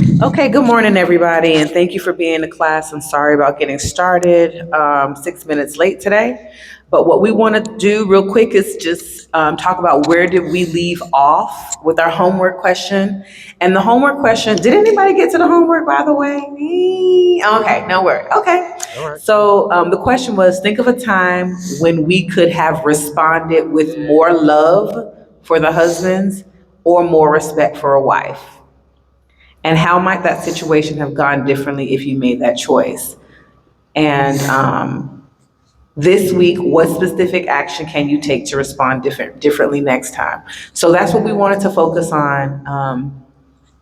Okay, good morning, everybody, and thank you for being in class. I'm sorry about getting started 6 minutes late today. But what we want to do real quick is just talk about where did we leave off with our homework question. And the homework question, did anybody get to the homework, by the way? Okay, no worry. Okay. All right. So the question was, think of a time when we could have responded with more love for the husbands or more respect for a wife. And how might that situation have gone differently if you made that choice? And this week, what specific action can you take to respond differently next time? So that's what we wanted to focus on.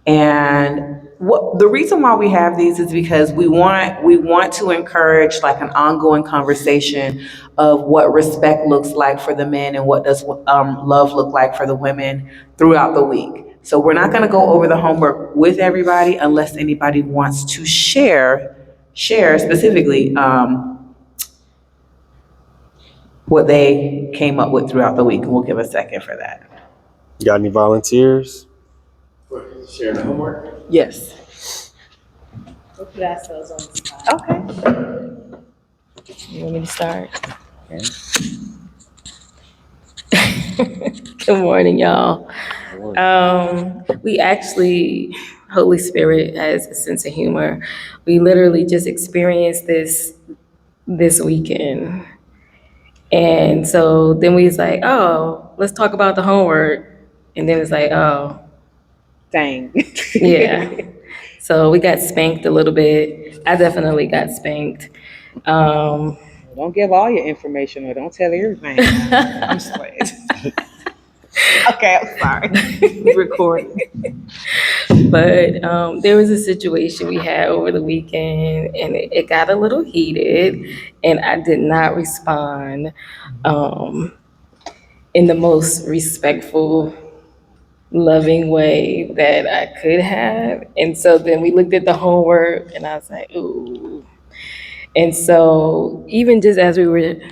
And what the reason why we have these is because we want to encourage like an ongoing conversation of what respect looks like for the men and what does love look like for the women throughout the week. So we're not going to go over the homework with everybody unless anybody wants to share specifically what they came up with throughout the week. And we'll give a second for that. You got any volunteers? Sharing the homework? Yes. We'll put ourselves on the spot. Okay. You want me to start? Good morning, y'all. We actually, Holy Spirit has a sense of humor. We literally just experienced this weekend. And so then we was like, oh, let's talk about the homework. And then it's like, oh, Dang. yeah. So we got spanked a little bit. I definitely got spanked. Don't give all your information or don't tell everything. I'm just playing. Okay, I'm sorry. Recording. But there was a situation we had over the weekend, and it got a little heated, and I did not respond in the most respectful, loving way that I could have. And so then we looked at the homework, and I was like, ooh. And so even as we were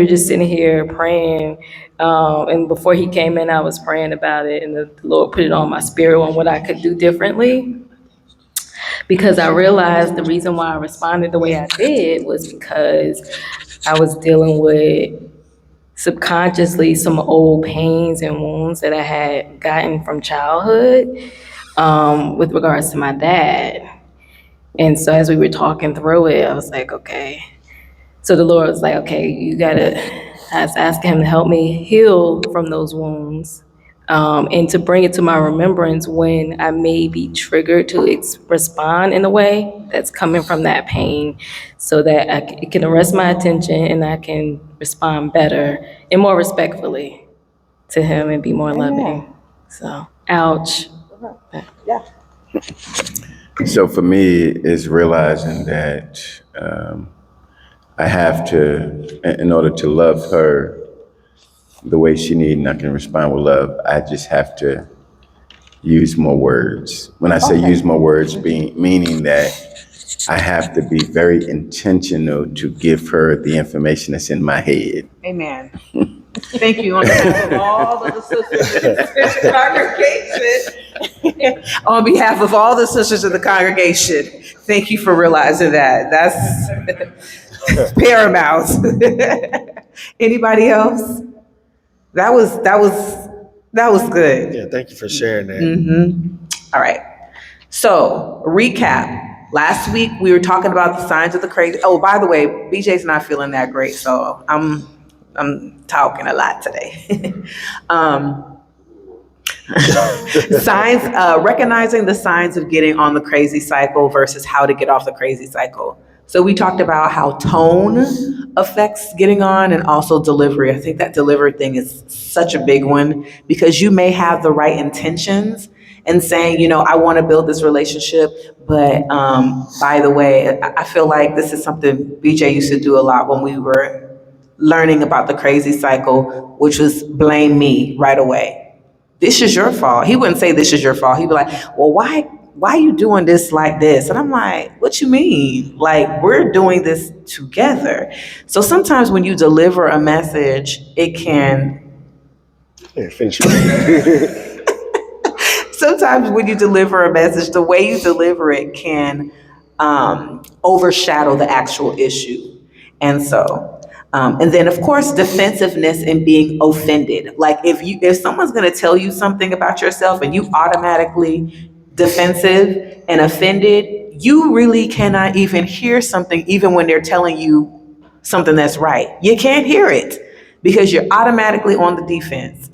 just sitting here praying, and before he came in, I was praying about it, and the Lord put it on my spirit on what I could do differently. Because I realized the reason why I responded the way I did was because I was dealing with subconsciously some old pains and wounds that I had gotten from childhood with regards to my dad. And so as we were talking through it, I was like, okay. So the Lord was like, okay, I was asking him to help me heal from those wounds, and to bring it to my remembrance when I may be triggered to respond in a way that's coming from that pain, so that it can arrest my attention and I can respond better and more respectfully to him and be more loving. So, ouch. So for me, it's realizing that I have to, in order to love her the way she needs, and I can respond with love, I just have to use more words. When I say use more words, meaning that I have to be very intentional to give her the information that's in my head. Amen. Thank you on behalf of all of the sisters in the congregation. On behalf of all the sisters in the congregation, thank you for realizing that. That's paramount. Anybody else? That was good. Yeah, thank you for sharing that. All right. So, recap. Last week we were talking about the signs of the crazy. Oh, by the way, BJ's not feeling that great, so I'm talking a lot today. Signs, recognizing the signs of getting on the crazy cycle versus how to get off the crazy cycle. So we talked about how tone affects getting on and also delivery. I think that delivery thing is such a big one because you may have the right intentions and saying, I want to build this relationship, but by the way, I feel like this is something BJ used to do a lot when we were learning about the crazy cycle, which was blame me right away. This is your fault. He wouldn't say this is your fault. He'd be like, well, why are you doing this like this? And I'm like, what you mean? Like, we're doing this together. So sometimes when you deliver a message, it can Yeah, finish. sometimes when you deliver a message, the way you deliver it can overshadow the actual issue. And so, and then of course, defensiveness and being offended. Like if someone's going to tell you something about yourself and you automatically defensive and offended, you really cannot even hear something even when they're telling you something that's right. You can't hear it because you're automatically on the defense.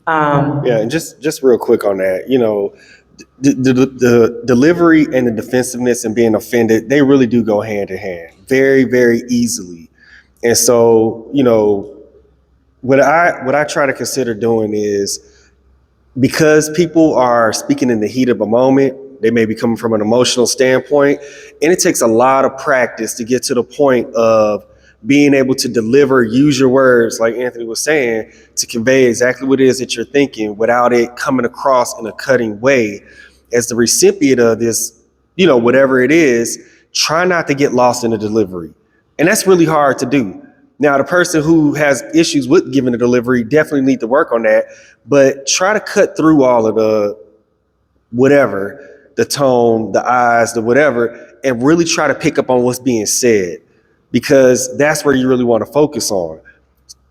Yeah, and just real quick on that, the delivery and the defensiveness and being offended, they really do go hand in hand very, very easily. And so, what I try to consider doing is, because people are speaking in the heat of a moment, they may be coming from an emotional standpoint, and it takes a lot of practice to get to the point of being able to deliver, use your words, like Anthony was saying, to convey exactly what it is that you're thinking without it coming across in a cutting way. As the recipient of this, whatever it is, try not to get lost in the delivery. And that's really hard to do. Now, the person who has issues with giving the delivery definitely need to work on that, but try to cut through all of the whatever, the tone, the eyes, the whatever, and really try to pick up on what's being said, because that's where you really want to focus on.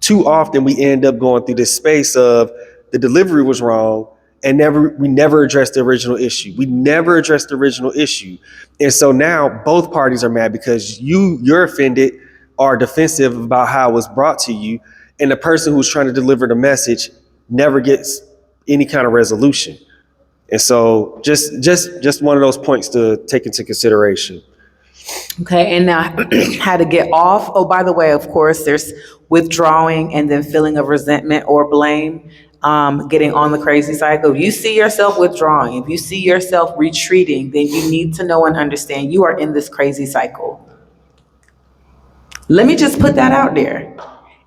Too often we end up going through this space of the delivery was wrong, and we never addressed the original issue. We never addressed the original issue. And so now both parties are mad because you're offended or defensive about how it was brought to you, and the person who's trying to deliver the message never gets any kind of resolution. And so just one of those points to take into consideration. Okay, and now how to get off. Oh, by the way, of course, there's withdrawing and then feeling of resentment or blame, getting on the crazy cycle. If you see yourself withdrawing, if you see yourself retreating, then you need to know and understand you are in this crazy cycle. Let me just put that out there.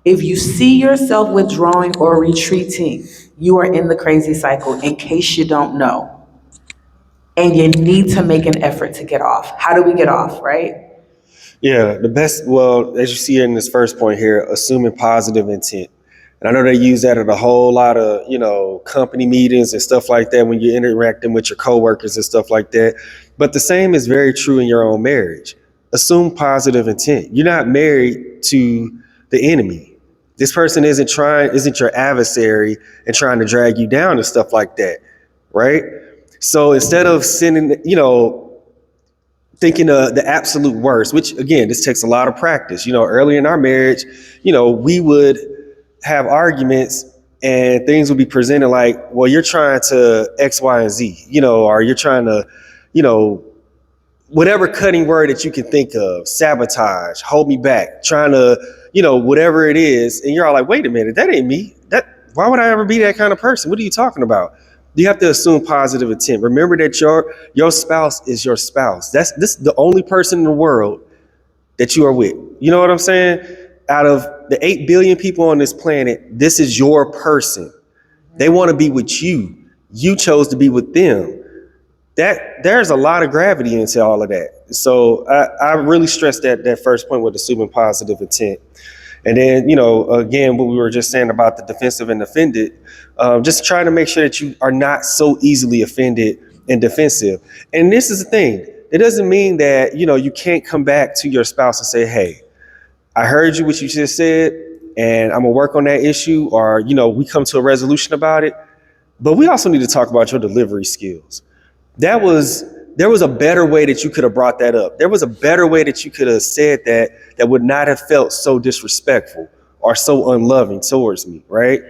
If you see yourself withdrawing or retreating, you are in the crazy cycle, in case you don't know. And you need to make an effort to get off. How do we get off, right? Yeah, as you see in this first point here, assuming positive intent. And I know they use that at a whole lot of, company meetings and stuff like that when you're interacting with your coworkers and stuff like that. But the same is very true in your own marriage. Assume positive intent. You're not married to the enemy. This person isn't your adversary and trying to drag you down and stuff like that, right? So instead of sending, thinking the absolute worst, which again, this takes a lot of practice. Early in our marriage, we would have arguments and things would be presented like, well, you're trying to X, Y, and Z, or you're trying to, whatever cutting word that you can think of, sabotage, hold me back, trying to, whatever it is. And you're all like, wait a minute, that ain't me. Why would I ever be that kind of person? What are you talking about? You have to assume positive intent. Remember that your spouse is your spouse. This is the only person in the world that you are with. You know what I'm saying? Out of the 8 billion people on this planet, this is your person. They want to be with you. You chose to be with them. There's a lot of gravity into all of that. So I really stress that first point with assuming positive intent. And then, again, what we were just saying about the defensive and offended, just trying to make sure that you are not so easily offended and defensive. And this is the thing. It doesn't mean that, you can't come back to your spouse and say, hey, I heard what you just said, and I'm going to work on that issue, or, we come to a resolution about it. But we also need to talk about your delivery skills. There was a better way that you could have brought that up. There was a better way that you could have said that would not have felt so disrespectful or so unloving towards me, right?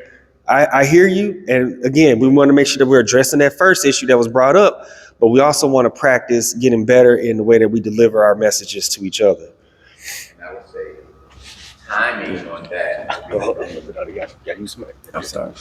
I hear you. And again, we want to make sure that we're addressing that first issue that was brought up, but we also want to practice getting better in the way that we deliver our messages to each other. And I would say timing on that. I'm sorry.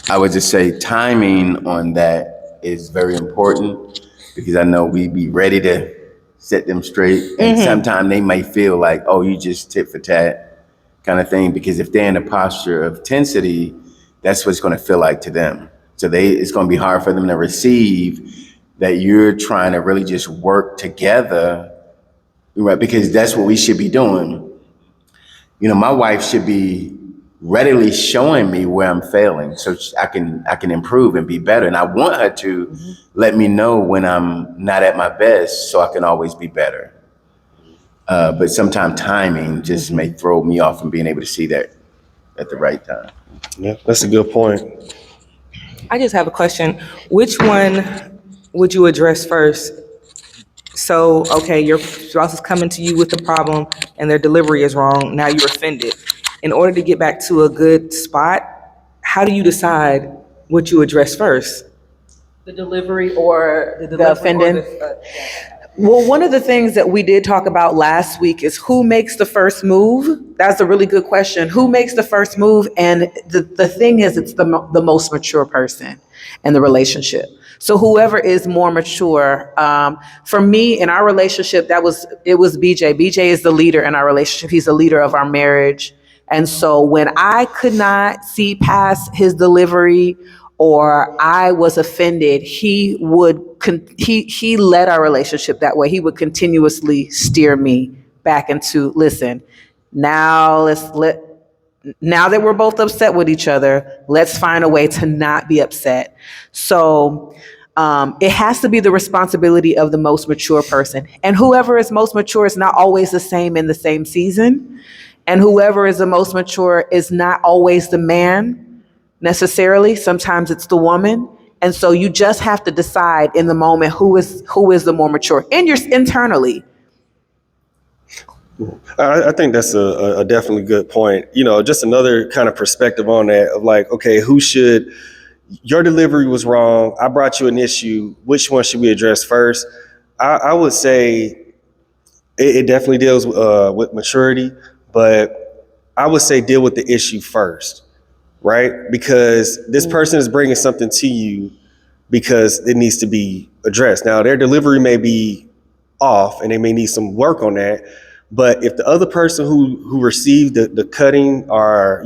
I would just say timing on that is very important, because I know we be ready to set them straight. And sometimes they may feel like, oh, you just tit for tat kind of thing, because if they're in a posture of tensity, that's what it's going to feel like to them. So it's going to be hard for them to receive that you're trying to really just work together, right? Because that's what we should be doing. My wife should be readily showing me where I'm failing so I can improve and be better. And I want her to let me know when I'm not at my best so I can always be better. But sometimes timing just may throw me off from being able to see that at the right time. Yeah, that's a good point. I just have a question. Which one would you address first? So, okay, your spouse is coming to you with the problem and their delivery is wrong. Now you're offended. In order to get back to a good spot, how do you decide what you address first? The delivery or the delivery or offending? Well, one of the things that we did talk about last week is who makes the first move. That's a really good question. Who makes the first move? And the thing is, it's the most mature person in the relationship. So whoever is more mature, for me in our relationship, it was BJ. BJ is the leader in our relationship. He's the leader of our marriage. And so when I could not see past his delivery or I was offended, he led our relationship that way. He would continuously steer me back into, listen, now that we're both upset with each other, let's find a way to not be upset. So it has to be the responsibility of the most mature person. And whoever is most mature is not always the same in the same season. And whoever is the most mature is not always the man necessarily. Sometimes it's the woman. And so you just have to decide in the moment who is the more mature internally. I think that's a definitely good point. Just another kind of perspective on that of like, okay, your delivery was wrong. I brought you an issue. Which one should we address first? I would say it definitely deals with maturity, but I would say deal with the issue first, right? Because this person is bringing something to you because it needs to be addressed. Now, their delivery may be off and they may need some work on that. But if the other person who received the cutting are,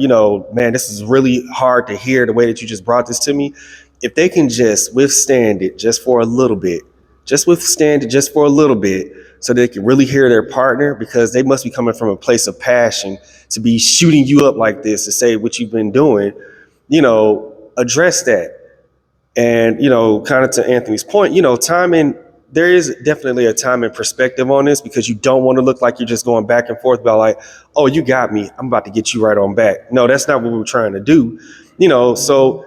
man, this is really hard to hear the way that you just brought this to me. If they can just withstand it just for a little bit, so they can really hear their partner, because they must be coming from a place of passion to be shooting you up like this to say what you've been doing, address that. And, kind of to Anthony's point, timing, there is definitely a time and perspective on this, because you don't want to look like you're just going back and forth about like, oh, you got me, I'm about to get you right on back. No, that's not what we were trying to do. So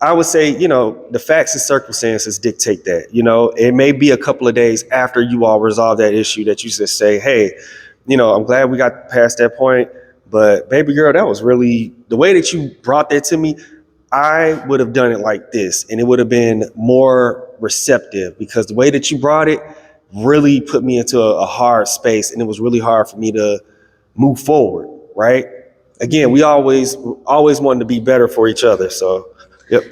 I would say, the facts and circumstances dictate that. It may be a couple of days after you all resolve that issue that you just say, hey, I'm glad we got past that point, but baby girl, that was really the way that you brought that to me. I would have done it like this, and it would have been more receptive, because the way that you brought it really put me into a hard space, and it was really hard for me to move forward, right? Again, we always wanted to be better for each other, so, yep.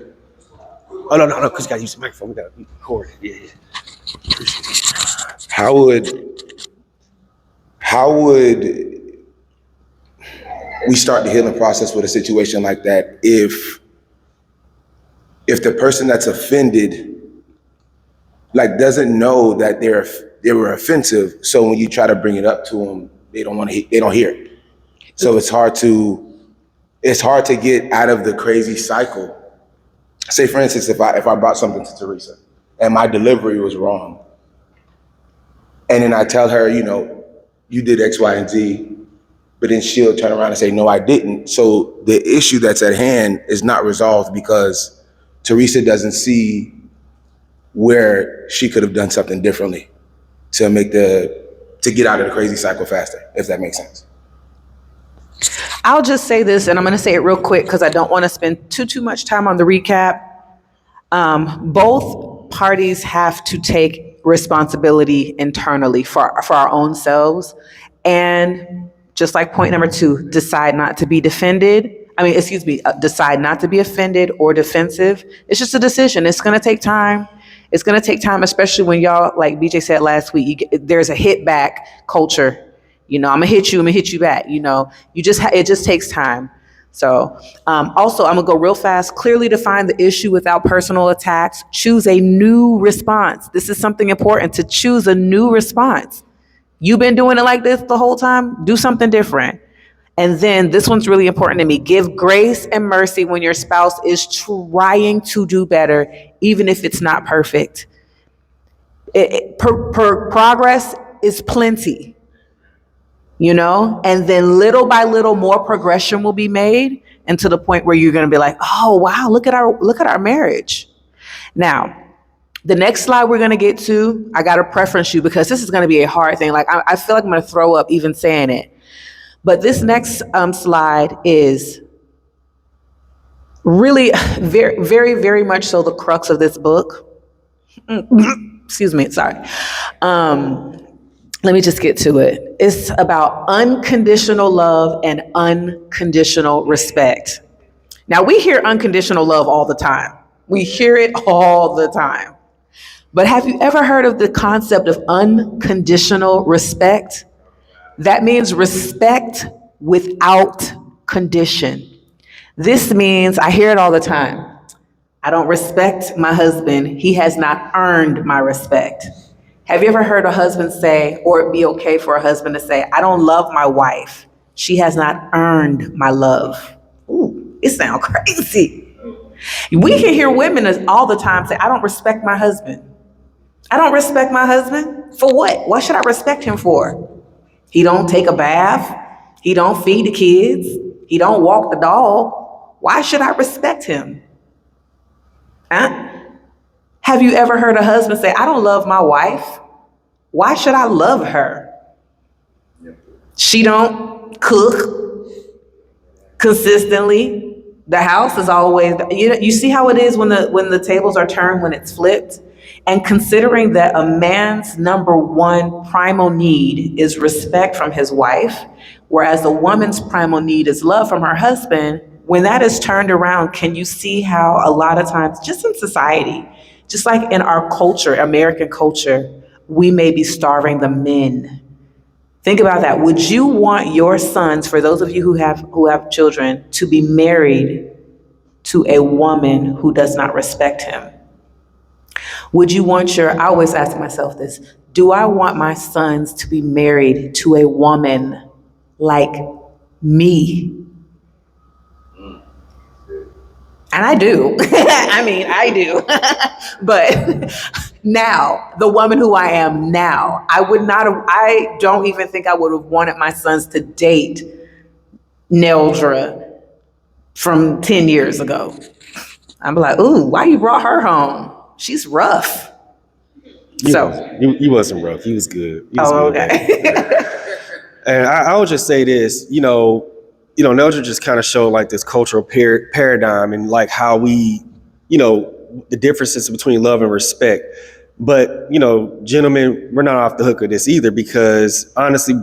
Oh, no, because you got to use the microphone. We got to record it. Yeah. How would we start the healing process with a situation like that if the person that's offended doesn't know that they were offensive, so when you try to bring it up to them, they don't hear it. So it's hard to get out of the crazy cycle. Say for instance, if I brought something to Teresa and my delivery was wrong, and then I tell her, you did X, Y, and Z, but then she'll turn around and say, no, I didn't. So the issue that's at hand is not resolved because Teresa doesn't see where she could have done something differently to get out of the crazy cycle faster, if that makes sense. I'll just say this, and I'm going to say it real quick because I don't want to spend too much time on the recap. Both parties have to take responsibility internally for our own selves. And just like point number 2, decide not to be defended. Decide not to be offended or defensive. It's just a decision. It's going to take time. It's going to take time, especially when y'all, like BJ said last week, there's a hit back culture. I'm going to hit you back. It just takes time. So also, I'm going to go real fast. Clearly define the issue without personal attacks. Choose a new response. This is something important, to choose a new response. You've been doing it like this the whole time. Do something different. And then this one's really important to me. Give grace and mercy when your spouse is trying to do better, even if it's not perfect. Progress is plenty, you know? And then little by little, more progression will be made, and to the point where you're going to be like, oh, wow, look at our marriage. Now, the next slide we're going to get to, I got to preference you because this is going to be a hard thing. Like, I feel like I'm going to throw up even saying it. But this next slide is really very, very, very much so the crux of this book. Excuse me, sorry. Let me just get to it. It's about unconditional love and unconditional respect. Now, we hear unconditional love all the time. We hear it all the time. But have you ever heard of the concept of unconditional respect? That means respect without condition. This means, I hear it all the time. I don't respect my husband. He has not earned my respect. Have you ever heard a husband say, or it be okay for a husband to say, I don't love my wife. She has not earned my love. Ooh, it sounds crazy. We can hear women all the time say, I don't respect my husband. I don't respect my husband. For what? What should I respect him for? He don't take a bath. He don't feed the kids. He don't walk the dog. Why should I respect him? Huh? Have you ever heard a husband say, I don't love my wife. Why should I love her? She don't cook consistently. The house is always, you see how it is when the tables are turned, when it's flipped? And considering that a man's number one primal need is respect from his wife, whereas a woman's primal need is love from her husband, when that is turned around, can you see how a lot of times, just in society, just like in our culture, American culture, we may be starving the men. Think about that. Would you want your sons, for those of you who have children, to be married to a woman who does not respect him? Would you want I always ask myself this, do I want my sons to be married to a woman like me? And I do. I mean, I do. But now, the woman who I am now, I don't even think I would have wanted my sons to date Neldra from 10 years ago. I'm like, ooh, why you brought her home? She's rough. He wasn't rough. He was good. He was good, okay. And I would just say this, Neldra just kind of showed like this cultural paradigm and like how we, the differences between love and respect. But, gentlemen, we're not off the hook of this either because honestly,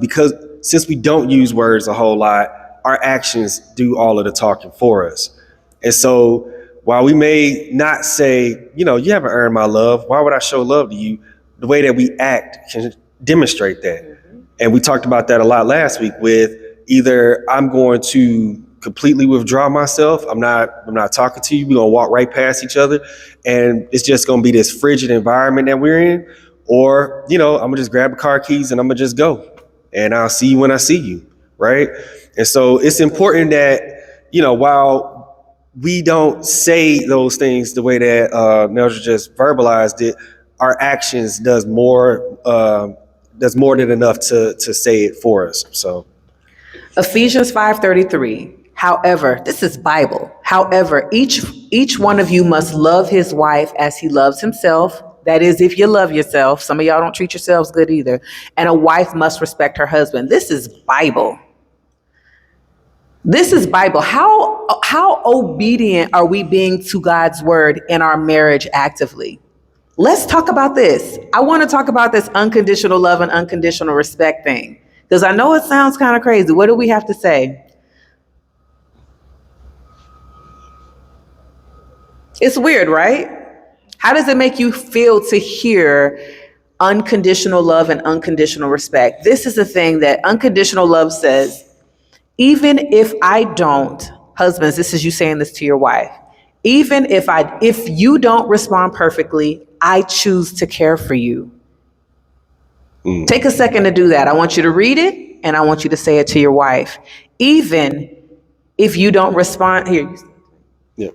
since we don't use words a whole lot, our actions do all of the talking for us. And so while we may not say, you haven't earned my love, why would I show love to you? The way that we act can demonstrate that. Mm-hmm. And we talked about that a lot last week with either I'm going to completely withdraw myself. I'm not talking to you. We're going to walk right past each other. And it's just going to be this frigid environment that we're in. Or, I'm going to just grab the car keys and I'm going to just go. And I'll see you when I see you. Right. And so it's important that, while we don't say those things the way that Neldra just verbalized it, our actions does more than enough to say it for us. So Ephesians 5:33. However, this is Bible. However, each one of you must love his wife as he loves himself. That is, if you love yourself. Some of y'all don't treat yourselves good either. And a wife must respect her husband. This is Bible. This is Bible. How obedient are we being to God's word in our marriage actively? Let's talk about this. I want to talk about this unconditional love and unconditional respect thing, because I know it sounds kind of crazy. What do we have to say? It's weird, right? How does it make you feel to hear unconditional love and unconditional respect? This is the thing that unconditional love says. Even if I don't, husbands, this is you saying this to your wife. Even if you don't respond perfectly, I choose to care for you. Take a second to do that. I want you to read it and I want you to say it to your wife. even if you don't respond. Here, Yeah.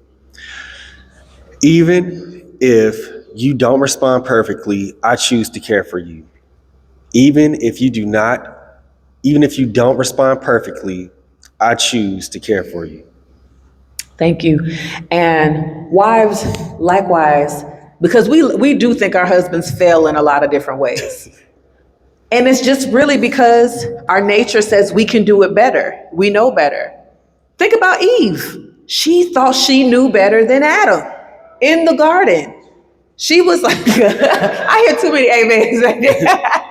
Even if you don't respond perfectly, I choose to care for you. Even if you don't respond perfectly, I choose to care for you. thank you. And wives, likewise, because we do think our husbands fail in a lot of different ways. And it's just really because our nature says we can do it better. We know better. Think about Eve. She thought she knew better than Adam in the garden. She was like, I hear too many amens right there.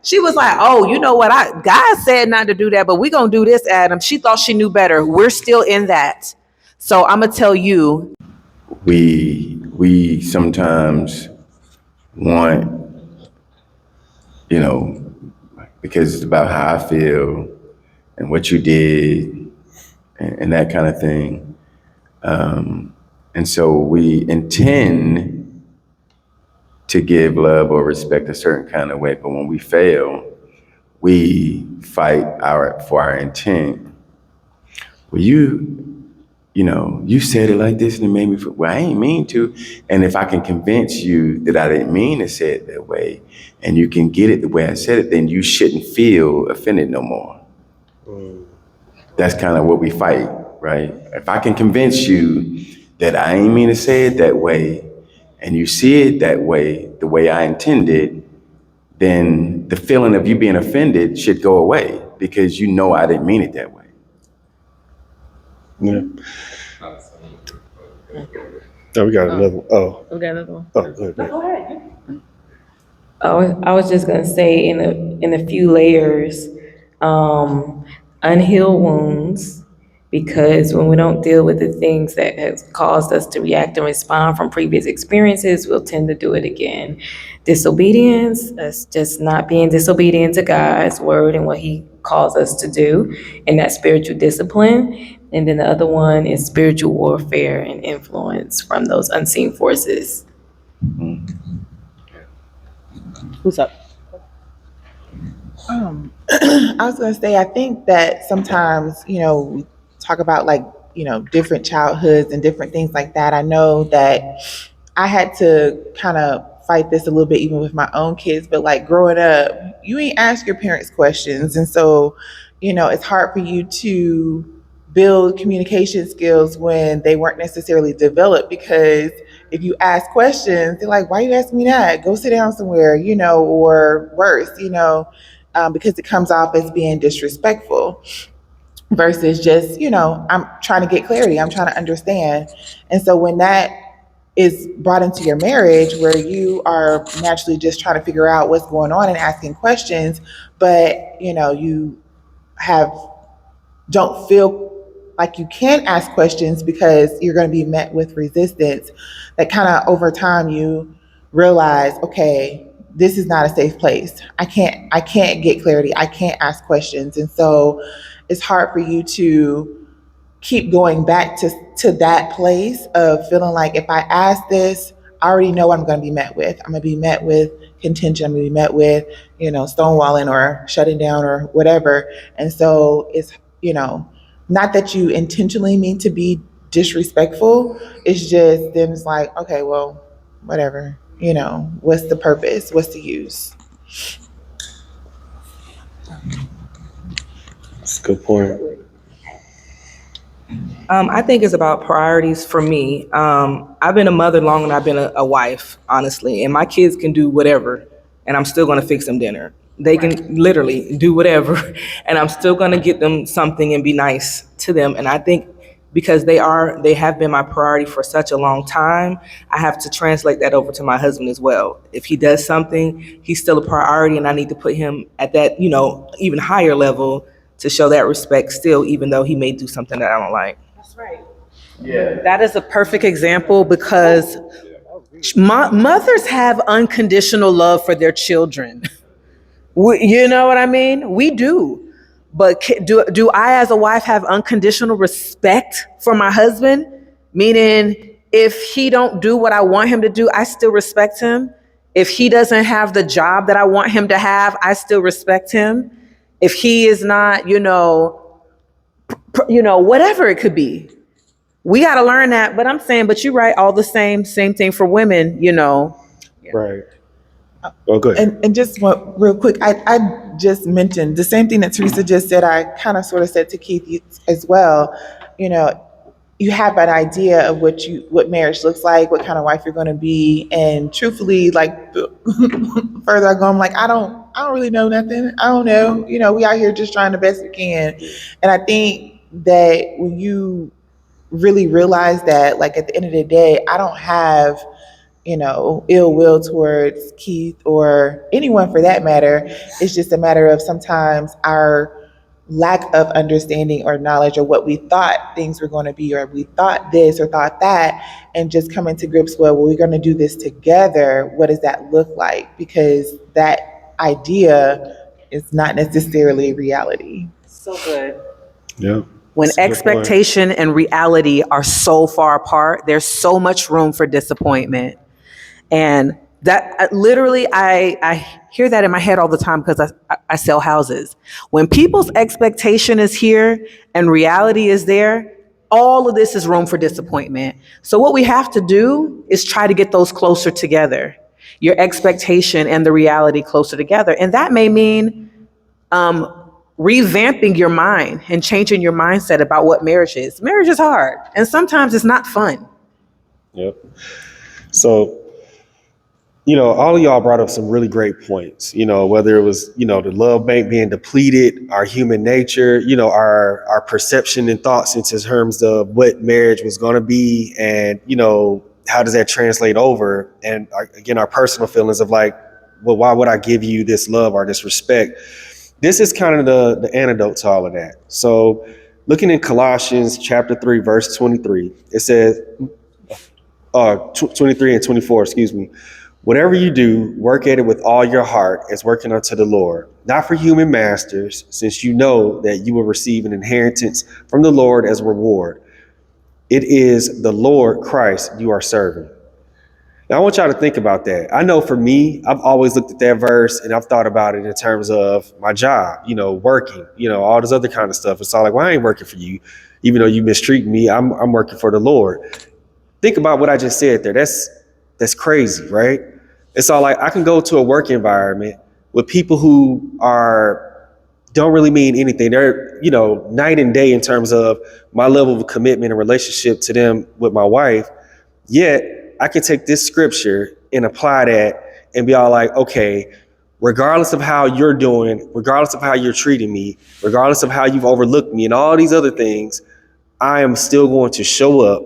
She was like, oh, you know what? God said not to do that, but we're going to do this, Adam. She thought she knew better. We're still in that. So I'm going to tell you. We sometimes want, because it's about how I feel and what you did and that kind of thing. And so we intend to give love or respect a certain kind of way, but when we fail, we fight for our intent. Well, you said it like this and it made me feel, well, I ain't mean to. And if I can convince you that I didn't mean to say it that way, and you can get it the way I said it, then you shouldn't feel offended no more. That's kind of what we fight, right? If I can convince you that I ain't mean to say it that way, and you see it that way, the way I intended, then the feeling of you being offended should go away because you know I didn't mean it that way. Yeah. Oh, we got another one. Oh, We got another one. oh, go ahead. I was just gonna say in a few layers, unhealed wounds, because when we don't deal with the things that has caused us to react and respond from previous experiences, we'll tend to do it again. Disobedience, that's just not being disobedient to God's word and what he calls us to do, and that spiritual discipline. And then the other one is spiritual warfare and influence from those unseen forces. Who's up? I was going to say, I think that sometimes, we talk about like, different childhoods and different things like that. I know that I had to kind of fight this a little bit even with my own kids, but like growing up, you ain't ask your parents questions. And so, it's hard for you to build communication skills when they weren't necessarily developed, because if you ask questions, they're like, why you asking me that? Go sit down somewhere, or worse, because it comes off as being disrespectful versus just, I'm trying to get clarity. I'm trying to understand. And so when that is brought into your marriage where you are naturally just trying to figure out what's going on and asking questions, but, you don't feel like you can ask questions because you're going to be met with resistance, that kind of over time you realize, okay, this is not a safe place. I can't get clarity. I can't ask questions. And so it's hard for you to keep going back to that place of feeling like if I ask this, I already know what I'm going to be met with. I'm going to be met with contention. I'm going to be met with, stonewalling or shutting down or whatever. And so it's, not that you intentionally mean to be disrespectful. It's just then it's like, okay, well, whatever. What's the purpose? What's the use? That's a good point. I think it's about priorities for me. I've been a mother longer than I've been a wife, honestly, and my kids can do whatever, and I'm still going to fix them dinner. They can literally do whatever, and I'm still going to get them something and be nice to them. And I think because they have been my priority for such a long time, I have to translate that over to my husband as well. If he does something, he's still a priority, and I need to put him at that, even higher level to show that respect still, even though he may do something that I don't like. That's right. Yeah. That is a perfect example because mothers have unconditional love for their children. You know what I mean? We do. But do I as a wife have unconditional respect for my husband? Meaning if he don't do what I want him to do, I still respect him. If he doesn't have the job that I want him to have, I still respect him. If he is not, whatever it could be. We got to learn that. But I'm saying, but you're right, all the same thing for women, Right. Oh, good. And just real quick, I just mentioned the same thing that Teresa just said. I kind of sort of said to Keith as well. You have an idea of what marriage looks like, what kind of wife you're going to be, and truthfully, like the further I go, I'm like, I don't really know nothing. I don't know. We out here just trying the best we can, and I think that when you really realize that, like at the end of the day, I don't have ill will towards Keith or anyone for that matter. It's just a matter of sometimes our lack of understanding or knowledge of what we thought things were going to be, or we thought this or thought that, and just coming to grips with, well, we're going to do this together. What does that look like? Because that idea is not necessarily reality. So good. Yeah. When That's a good point. expectation and reality are so far apart, there's so much room for disappointment. And that literally, I hear that in my head all the time because I sell houses. When people's expectation is here and reality is there, all of this is room for disappointment. So what we have to do is try to get those closer together, your expectation and the reality closer together. And that may mean revamping your mind and changing your mindset about what marriage is. Marriage is hard, and sometimes it's not fun. Yep. So, all of y'all brought up some really great points, whether it was, the love bank being depleted, our human nature, our perception and thoughts in terms of what marriage was going to be, and, how does that translate over? And again, our personal feelings of like, well, why would I give you this love or this respect? This is kind of the antidote to all of that. So looking in Colossians chapter 3, verse 23, it says, 23 and 24, excuse me. Whatever you do, work at it with all your heart as working unto the Lord, not for human masters, since you know that you will receive an inheritance from the Lord as a reward. It is the Lord Christ you are serving. Now, I want y'all to think about that. I know for me, I've always looked at that verse and I've thought about it in terms of my job, working, all this other kind of stuff. It's all like, well, I ain't working for you, even though you mistreat me. I'm working for the Lord. Think about what I just said there. That's crazy, right? It's all like I can go to a work environment with people who don't really mean anything. They're, night and day in terms of my level of commitment and relationship to them with my wife. Yet I can take this scripture and apply that and be all like, okay, regardless of how you're doing, regardless of how you're treating me, regardless of how you've overlooked me and all these other things, I am still going to show up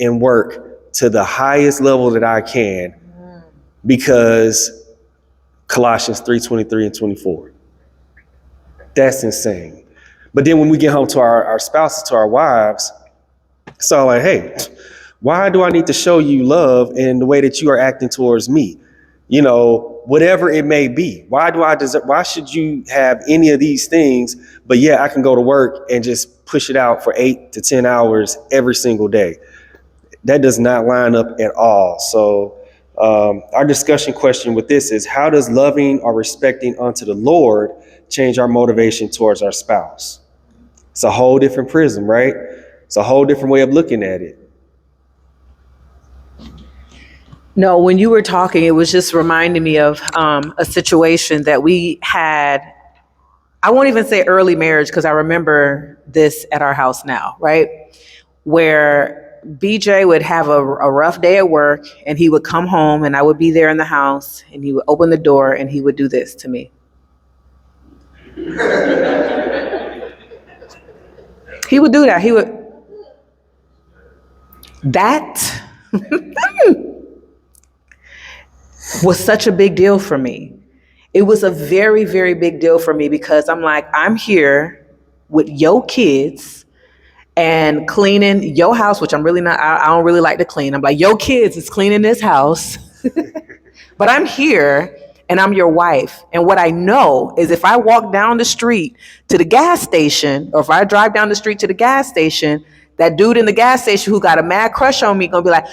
and work to the highest level that I can. Because Colossians 3:23 and 24. That's insane. But then when we get home to our spouses, to our wives, it's all like, hey, why do I need to show you love in the way that you are acting towards me? Whatever it may be. Why should you have any of these things? But yeah, I can go to work and just push it out for 8 to 10 hours every single day. That does not line up at all. So our discussion question with this is, how does loving or respecting unto the Lord change our motivation towards our spouse? It's a whole different prism, right? It's a whole different way of looking at it. No, when you were talking, it was just reminding me of a situation that we had. I won't even say early marriage because I remember this at our house now, right? Where BJ would have a rough day at work and he would come home and I would be there in the house and he would open the door and he would do this to me. He would do that. That was such a big deal for me. It was a very, very big deal for me because I'm like, I'm here with your kids and cleaning your house, which I'm really not, I don't really like to clean. I'm like, your kids is cleaning this house, but I'm here and I'm your wife. And what I know is if I walk down the street to the gas station, or if I drive down the street to the gas station, that dude in the gas station who got a mad crush on me gonna be like,